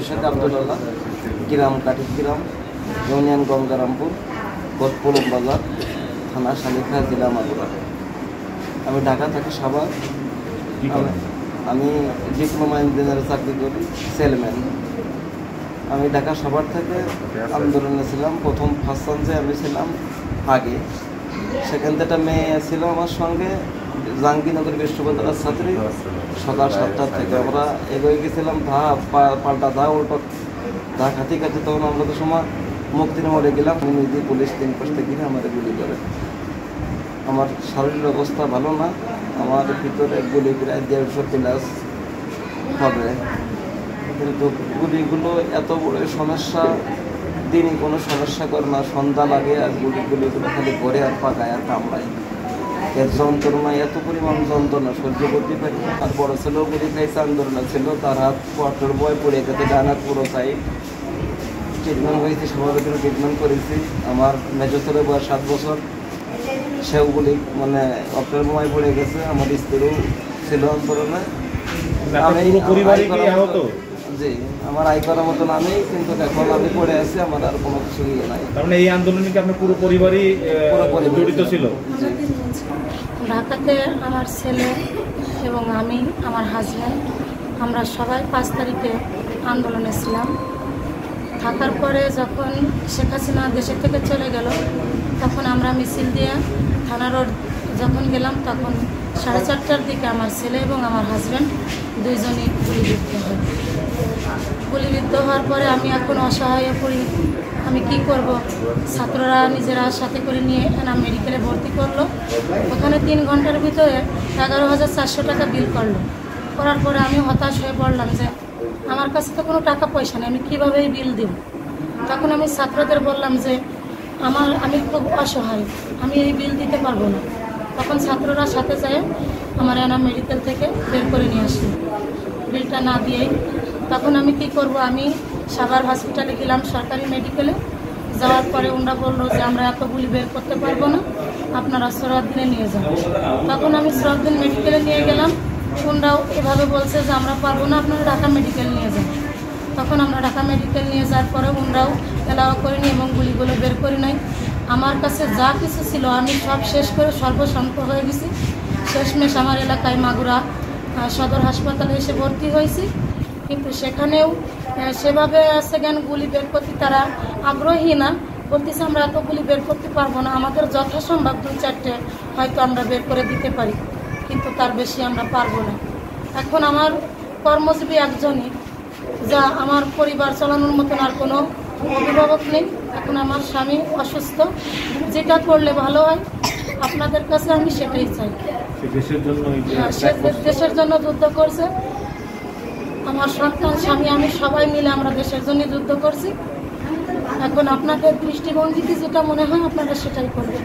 শেখ আব্দুল্লাহ, গ্রাম কাঠিগ্রাম, union Gangarampur, কোতপুলম বাজার, থানা শালিখা, জেলা মাগুরা। আমি ঢাকা থাকি সাভার। আমি ডিপ্লোমা ইঞ্জিনিয়ারের চাকরি করি, সেলম্যান। আমি ঢাকা সাভার থেকে আন্দোলনে ছিলাম। প্রথম ফার্স্ট চান্সে আমি ছিলাম আগে। সেখান থেকে মেয়ে ছিল আমার সঙ্গে, জাহাঙ্গীরনগর বিশ্ববিদ্যালয়ের ছাত্রী। সকাল 7টা থেকে আমরা এগিয়ে গেছিলাম, পাল্টা উল্টো খাতি কাছে। তখন আমরা তো সময় মুক্তির মোড়ে গেলাম, নিজে পুলিশ 3 পাশে গিয়ে আমাদের গুলি করে। আমার শারীরিক অবস্থা ভালো না, আমার ভিতরে গুলি প্রায় 150 প্লাস হবে। কিন্তু গুলিগুলো এত বড় সমস্যা, দিনই কোনো সমস্যা করে না, সন্ধ্যা লাগে আর গুলিগুলো খালি ঘরে আর পাকায় আর কামড়ায়। এর যন্ত্রণা, এত পরিমাণ যন্ত্রণা সহ্য করতে পারি না। আর বড় ছেলেও গুলি খাইছে, আন্দোলন ছিল, তার হাত কোয়ার্টার বয় পড়ে গেছে, ডান হাত পুরো সাইড। ট্রিটমেন্ট হয়েছে, সবার ট্রিটমেন্ট করেছি। আমার মেজো ছেলে বয়স 7 বছর, সেও গুলি মানে অপরের বোমায় পড়ে গেছে। আমার স্ত্রীও ছিল আন্দোলনে। জি, আমার আয় করার মতন আমি, কিন্তু এখন আমি পড়ে আছি, আমার আর কোনো কিছু নাই। তার মানে এই আন্দোলনে কি আপনার পুরো পরিবারই জড়িত ছিল? ঢাকাতে আমার ছেলে এবং আমি, আমার হাজব্যান্ড, আমরা সবাই 5 তারিখে আন্দোলনে ছিলাম। থাকার পরে যখন শেখ হাসিনা দেশের থেকে চলে গেল, তখন আমরা মিছিল দিয়ে থানা রোড যখন গেলাম, তখন 4:30টার দিকে আমার ছেলে এবং আমার হাজব্যান্ড দুইজনই গুলিবিদ্ধ হয়। গুলিবিদ্ধ হওয়ার পরে আমি এখন অসহায় পড়ি। আমি কি করব? ছাত্ররা নিজেরা সাথে করে নিয়ে এনা মেডিকেলে ভর্তি করলো। ওখানে 3 ঘন্টার ভিতরে 11,400 টাকা বিল করলো। করার পরে আমি হতাশ হয়ে পড়লাম যে আমার কাছে তো কোনো টাকা পয়সা নেই, আমি কীভাবে বিল দেব? তখন আমি ছাত্রদের বললাম যে আমি খুব অসহায়, আমি এই বিল দিতে পারবো না। তখন ছাত্ররা সাথে যায় আমার এনা মেডিকেল থেকে বের করে নিয়ে আসি, বিলটা না দিয়েই। তখন আমি কি করব? আমি সাভার হসপিটালে গেলাম, সরকারি মেডিকেলে। যাওয়ার পরে ওনারা বললো যে আমরা এতগুলি বের করতে পারবো না, আপনারা সরাদ্দিনে নিয়ে যান। তখন আমি সরাদ্দিন মেডিকেলে নিয়ে গেলাম। ওনারাও এভাবে বলছে যে আমরা পারবো না, আপনারা ঢাকা মেডিকেল নিয়ে যান। তখন আমরা ঢাকা মেডিকেল নিয়ে যাওয়ার পরে ওনারাও এলাও করিনি এবং গুলিগুলো বের করি নাই। আমার কাছে যা কিছু ছিল আমি সব শেষ করে সর্বশান্ত হয়ে গেছি। শেষমেশ আমার এলাকায় মাগুরা সদর হাসপাতালে এসে ভর্তি হয়েছি, কিন্তু সেখানেও সেভাবে সেখানে গুলি বের করতে তারা আগ্রহী না। বলতেছে আমরা এত গুলি বের করতে পারবো না, আমাদের যথাসম্ভব 2-4টে হয়তো আমরা বের করে দিতে পারি, কিন্তু তার বেশি আমরা পারবো না। এখন আমার কর্মজীবী একজনই, যা আমার পরিবার চালানোর মতন আর কোনো অভিভাবক নেই। এখন আমার স্বামী অসুস্থ, যেটা করলে ভালো হয় আপনাদের কাছে আমি সেটাই চাই। দেশের জন্য যুদ্ধ করছে, আমার সন্তান, স্বামী, আমি সবাই মিলে আমরা দেশের জন্য যুদ্ধ করছি। এখন আপনাদের দৃষ্টিভঙ্গিতে যেটা মনে হয় আপনারা সেটাই করবেন।